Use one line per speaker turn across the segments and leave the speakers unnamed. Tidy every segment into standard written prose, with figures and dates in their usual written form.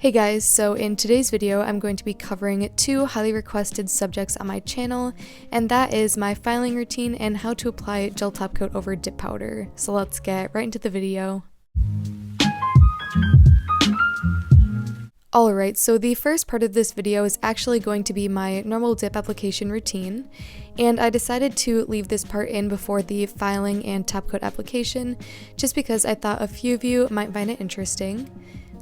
Hey guys, so in today's video I'm going to be covering two highly requested subjects on my channel, and that is my filing routine and how to apply gel top coat over dip powder. So let's get right into the video. Alright, so the first part of this video is actually going to be my normal dip application routine, and I decided to leave this part in before the filing and top coat application just because I thought a few of you might find it interesting.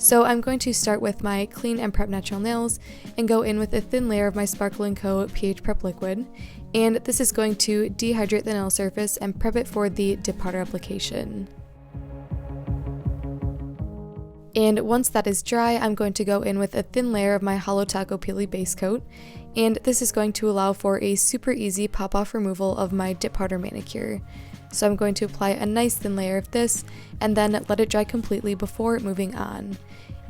So I'm going to start with my clean and prep natural nails and go in with a thin layer of my Sparkle & Co. pH prep liquid, and this is going to dehydrate the nail surface and prep it for the dip powder application. And once that is dry, I'm going to go in with a thin layer of my Hollow Taco Peely base coat, and this is going to allow for a super easy pop-off removal of my dip powder manicure. So I'm going to apply a nice thin layer of this and then let it dry completely before moving on.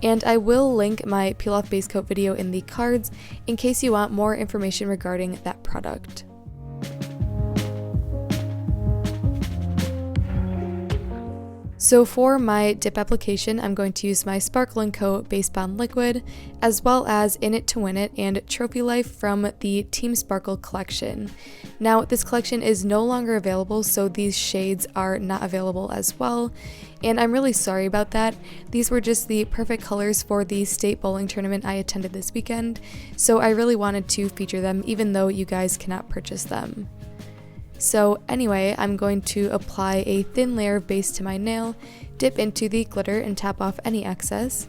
And I will link my peel off base coat video in the cards in case you want more information regarding that product. So for my dip application, I'm going to use my Sparkle & Co. Base Bond Liquid, as well as In It to Win It and Trophy Life from the Team Sparkle collection. Now, this collection is no longer available, so these shades are not available as well, and I'm really sorry about that. These were just the perfect colors for the state bowling tournament I attended this weekend, so I really wanted to feature them even though you guys cannot purchase them. So anyway, I'm going to apply a thin layer of base to my nail, dip into the glitter and tap off any excess,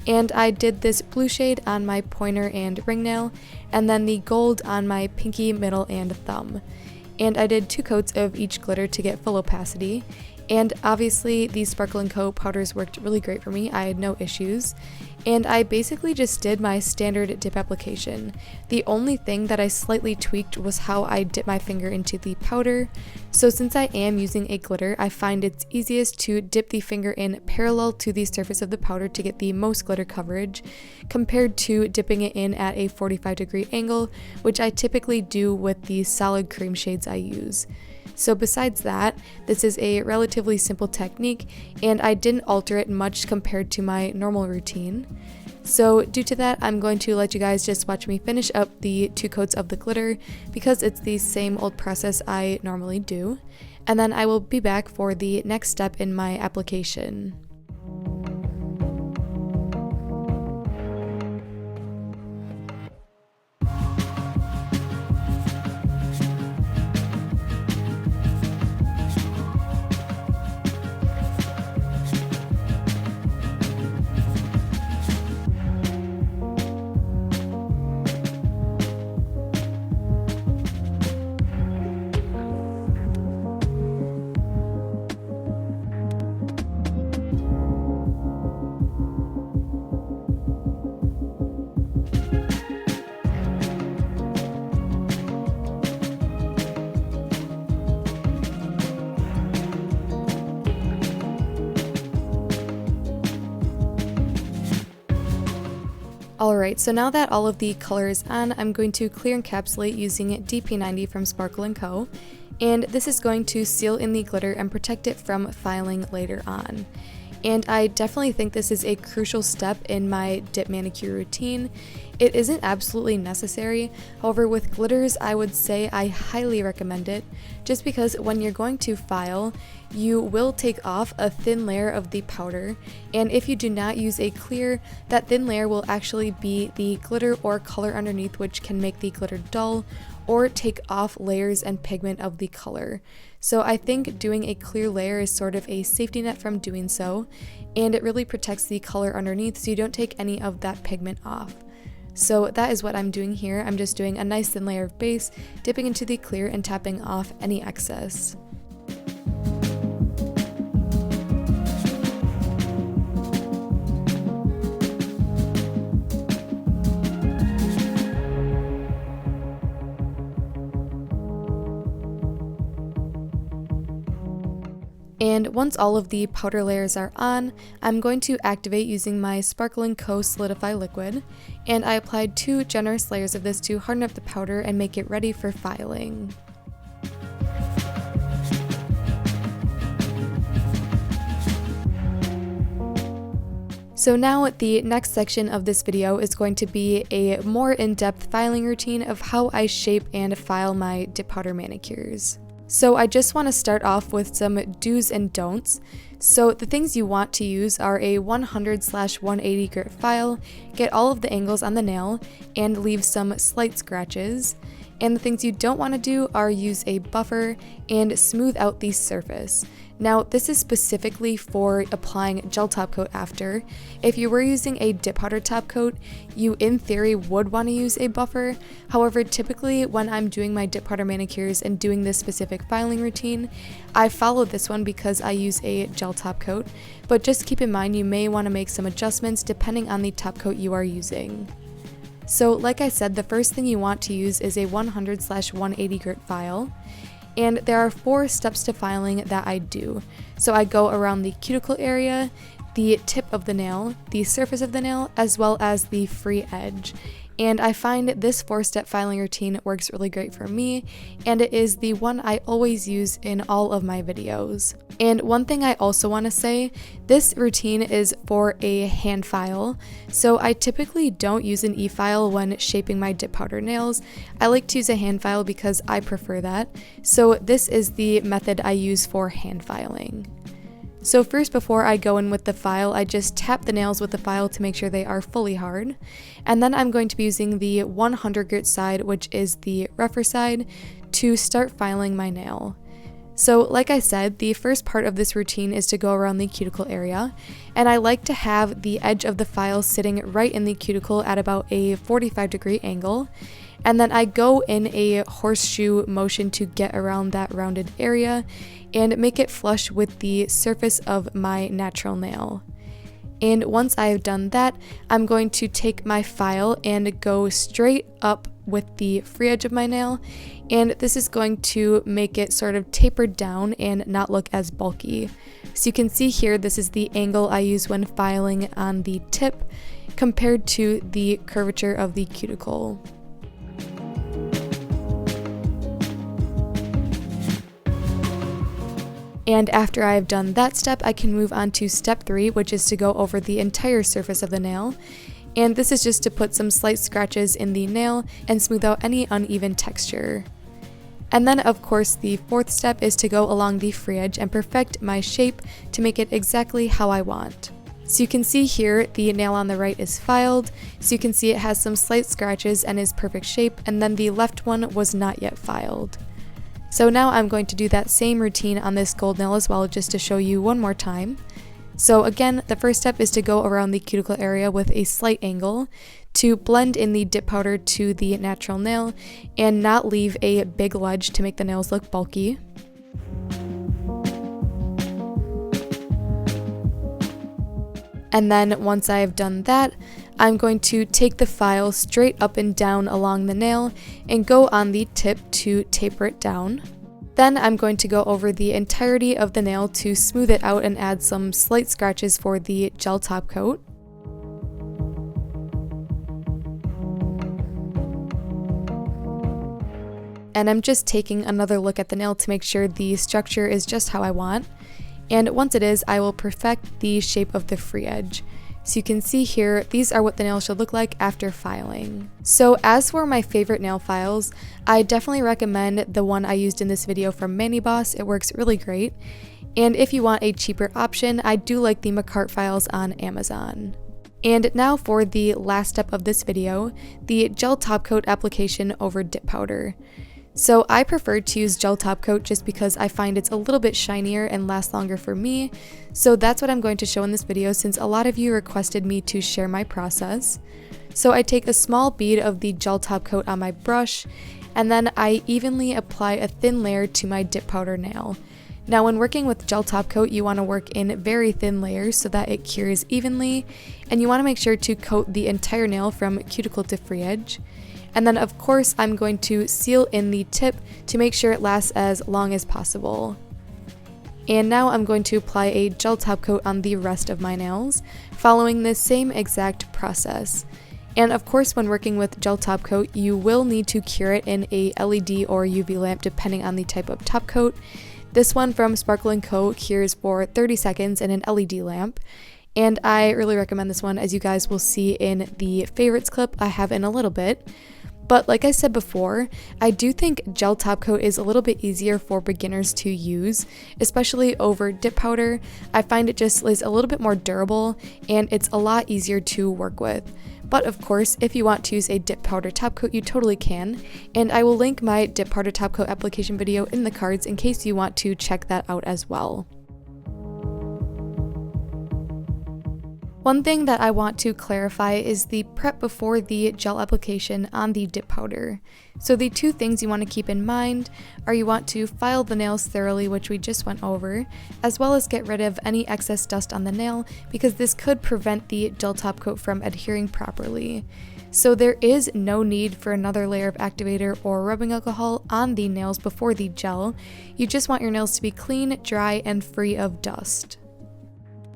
and I did this blue shade on my pointer and ring nail, and then the gold on my pinky, middle, and thumb. And I did 2 coats of each glitter to get full opacity, and obviously these Sparkle & Co. powders worked really great for me. I had no issues, and I basically just did my standard dip application. The only thing that I slightly tweaked was how I dip my finger into the powder. So since I am using a glitter, I find it's easiest to dip the finger in parallel to the surface of the powder to get the most glitter coverage, compared to dipping it in at a 45-degree angle, which I typically do with the solid cream shades I use. So besides that, this is a relatively simple technique, and I didn't alter it much compared to my normal routine. So due to that, I'm going to let you guys just watch me finish up the 2 coats of the glitter because it's the same old process I normally do, and then I will be back for the next step in my application. Alright, so now that all of the color is on, I'm going to clear encapsulate using DP90 from Sparkle & Co. And this is going to seal in the glitter and protect it from filing later on. And I definitely think this is a crucial step in my dip manicure routine. It isn't absolutely necessary, however with glitters I would say I highly recommend it, just because when you're going to file, you will take off a thin layer of the powder, and if you do not use a clear, that thin layer will actually be the glitter or color underneath, which can make the glitter dull or take off layers and pigment of the color. So I think doing a clear layer is sort of a safety net from doing so, and it really protects the color underneath so you don't take any of that pigment off. So that is what I'm doing here. I'm just doing a nice thin layer of base, dipping into the clear and tapping off any excess. And once all of the powder layers are on, I'm going to activate using my Sparkle & Co. Solidify liquid, and I applied 2 generous layers of this to harden up the powder and make it ready for filing. So now the next section of this video is going to be a more in-depth filing routine of how I shape and file my dip powder manicures. So I just want to start off with some do's and don'ts. So the things you want to use are a 100/180 grit file, get all of the angles on the nail, and leave some slight scratches. And the things you don't want to do are use a buffer and smooth out the surface. Now, this is specifically for applying gel top coat after. If you were using a dip powder top coat, you in theory would want to use a buffer. However, typically when I'm doing my dip powder manicures and doing this specific filing routine, I follow this one because I use a gel top coat. But just keep in mind you may want to make some adjustments depending on the top coat you are using. So like I said, the first thing you want to use is a 100/180 grit file. And there are 4 steps to filing that I do. So I go around the cuticle area, the tip of the nail, the surface of the nail, as well as the free edge. And I find this 4-step filing routine works really great for me, and it is the one I always use in all of my videos. And one thing I also want to say, this routine is for a hand file, so I typically don't use an e-file when shaping my dip powder nails. I like to use a hand file because I prefer that, so this is the method I use for hand filing. So first, before I go in with the file, I just tap the nails with the file to make sure they are fully hard. And then I'm going to be using the 100 grit side, which is the rougher side, to start filing my nail. So like I said, the first part of this routine is to go around the cuticle area, and I like to have the edge of the file sitting right in the cuticle at about a 45-degree angle. And then I go in a horseshoe motion to get around that rounded area and make it flush with the surface of my natural nail. And once I have done that, I'm going to take my file and go straight up with the free edge of my nail, and this is going to make it sort of tapered down and not look as bulky. So you can see here, this is the angle I use when filing on the tip compared to the curvature of the cuticle. And after I've done that step, I can move on to step 3, which is to go over the entire surface of the nail. And this is just to put some slight scratches in the nail and smooth out any uneven texture. And then of course the 4th step is to go along the free edge and perfect my shape to make it exactly how I want. So you can see here the nail on the right is filed, so you can see it has some slight scratches and is perfect shape, and then the left one was not yet filed. So now I'm going to do that same routine on this gold nail as well, just to show you one more time. So again, the first step is to go around the cuticle area with a slight angle to blend in the dip powder to the natural nail and not leave a big ledge to make the nails look bulky. And then once I have done that, I'm going to take the file straight up and down along the nail and go on the tip to taper it down. Then I'm going to go over the entirety of the nail to smooth it out and add some slight scratches for the gel top coat. And I'm just taking another look at the nail to make sure the structure is just how I want. And once it is, I will perfect the shape of the free edge. So you can see here, these are what the nail should look like after filing. So as for my favorite nail files, I definitely recommend the one I used in this video from Mani Boss. It works really great. And if you want a cheaper option, I do like the makartt files on Amazon. And now for the last step of this video, the gel top coat application over dip powder. So I prefer to use gel top coat just because I find it's a little bit shinier and lasts longer for me. So that's what I'm going to show in this video since a lot of you requested me to share my process. So I take a small bead of the gel top coat on my brush, and then I evenly apply a thin layer to my dip powder nail. Now when working with gel top coat, you want to work in very thin layers so that it cures evenly, and you want to make sure to coat the entire nail from cuticle to free edge. And then of course I'm going to seal in the tip to make sure it lasts as long as possible. And now I'm going to apply a gel top coat on the rest of my nails, following the same exact process. And of course when working with gel top coat, you will need to cure it in a LED or UV lamp depending on the type of top coat. This one from Sparkle & Co. cures for 30 seconds in an LED lamp. and I really recommend this one, as you guys will see in the favorites clip I have in a little bit. But like I said before, I do think gel top coat is a little bit easier for beginners to use, especially over dip powder. I find it just is a little bit more durable and it's a lot easier to work with. But of course, if you want to use a dip powder top coat, you totally can, and I will link my dip powder top coat application video in the cards in case you want to check that out as well. One thing that I want to clarify is the prep before the gel application on the dip powder. So the two things you want to keep in mind are you want to file the nails thoroughly, which we just went over, as well as get rid of any excess dust on the nail, because this could prevent the gel top coat from adhering properly. So there is no need for another layer of activator or rubbing alcohol on the nails before the gel. You just want your nails to be clean, dry, and free of dust.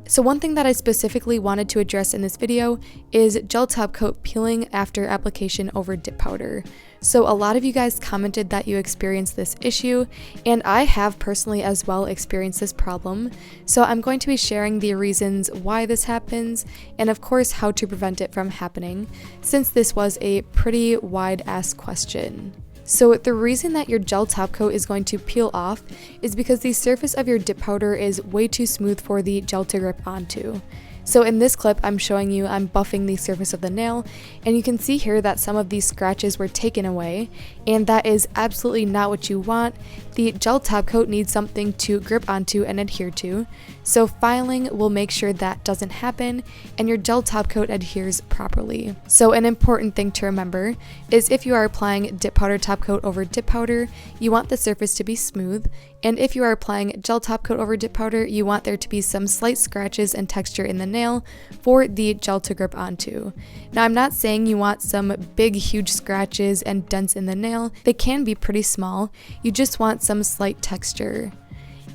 So one thing that I specifically wanted to address in this video is gel top coat peeling after application over dip powder. So a lot of you guys commented that you experienced this issue, and I have personally as well experienced this problem. So I'm going to be sharing the reasons why this happens, and of course how to prevent it from happening, since this was a pretty wide-ass question. So the reason that your gel top coat is going to peel off is because the surface of your dip powder is way too smooth for the gel to grip onto. So in this clip, I'm showing you I'm buffing the surface of the nail, and you can see here that some of these scratches were taken away, and that is absolutely not what you want. The gel top coat needs something to grip onto and adhere to, so filing will make sure that doesn't happen and your gel top coat adheres properly. So an important thing to remember is if you are applying dip powder top coat over dip powder, you want the surface to be smooth, and if you are applying gel top coat over dip powder, you want there to be some slight scratches and texture in the nail for the gel to grip onto. Now, I'm not saying you want some big huge scratches and dents in the nail. They can be pretty small. You just want some slight texture.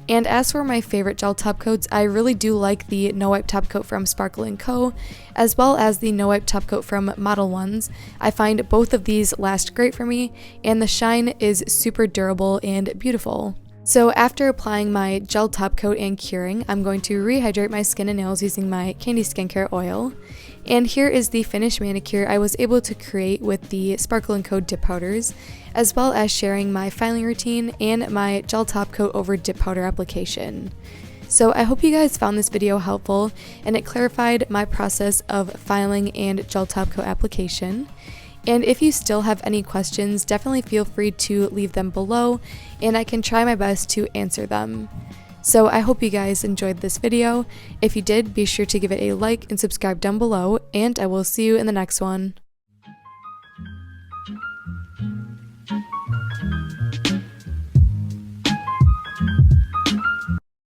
And as for my favorite gel top coats, I really do like the No Wipe top coat from Sparkle & Co, as well as the No Wipe top coat from Model Ones. I find both of these last great for me, and the shine is super durable and beautiful. So after applying my gel top coat and curing, I'm going to rehydrate my skin and nails using my Candy Skincare oil. And here is the finished manicure I was able to create with the Sparkle & Co dip powders, as well as sharing my filing routine and my gel top coat over dip powder application. So I hope you guys found this video helpful and it clarified my process of filing and gel top coat application. And if you still have any questions, definitely feel free to leave them below and I can try my best to answer them. So I hope you guys enjoyed this video. If you did, be sure to give it a like and subscribe down below, and I will see you in the next one.